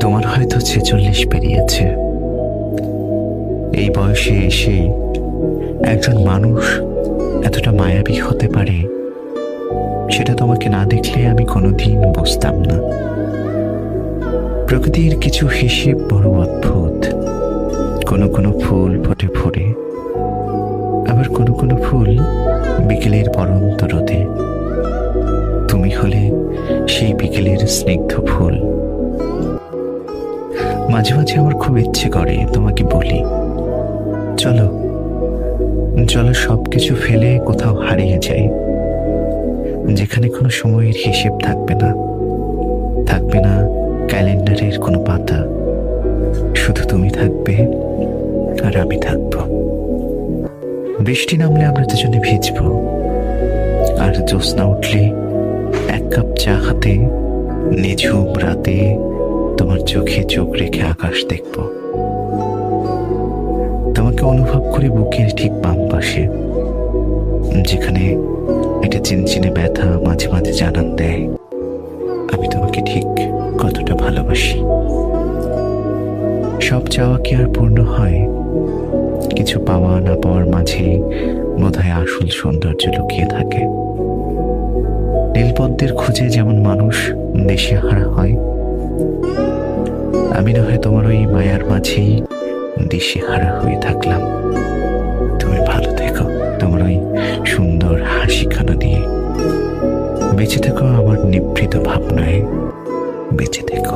তোমার হয়তো 46 পেরিয়েছে। এই বয়সে এসে একজন মানুষ এতটা মায়াবী হতে পারে, সেটা তোমাকে না দেখলে আমি কোনোদিন বুঝতাম না। প্রকৃতির কিছু হিসেব বড় অদ্ভুত। কোনো কোনো ফুল ফোটে ভোরে, আবার কোনো কোনো ফুল বিকেলের পরন্ত রোদে। তুমি হলে সেই বিকেলের স্নিগ্ধ ফুল। মাঝে মাঝে আমার খুব ইচ্ছে করে তোমাকে বলি, চলো চলো সবকিছু ফেলে কোথাও হারিয়ে যাই, যেখানে কোনো সময়ের হিসেব থাকবে না, থাকবে না ক্যালেন্ডারের কোনো পাতা। শুধু তুমি থাকবে আর আমি থাকবো। বৃষ্টি নামলে আমরা দুজনে ভিজবো, আর জ্যোৎস্না উঠলে এক কাপ চা হাতে নিঝুম রাতে তোমার চোখে চোখ রেখে আকাশ দেখব। তোমাকে অনুভব করি বুকের ঠিক বাম পাশে, যেখানে একটা চিনচিনে ব্যথা মাঝে মাঝে জানান দেয় আমি তোমাকে ঠিক কতটা ভালোবাসি। সব চাওয়া কি আর পূর্ণ হয়? কিছু পাওয়া না পাওয়ার মাঝে বোধহয় আসল সৌন্দর্য লুকিয়ে থাকে। নীলপদ্মের খুঁজে যেমন মানুষ দিশেহারা হয়, আমি না হয় তোমার ওই মায়ার মাঝেই দিশেহারা হয়ে থাকলাম। তুমি ভালো থেকো, তোমার ওই সুন্দর হাসিখানা নিয়ে বেঁচে থেকো, আমার নিভৃত ভাবনায় বেঁচে থেকো।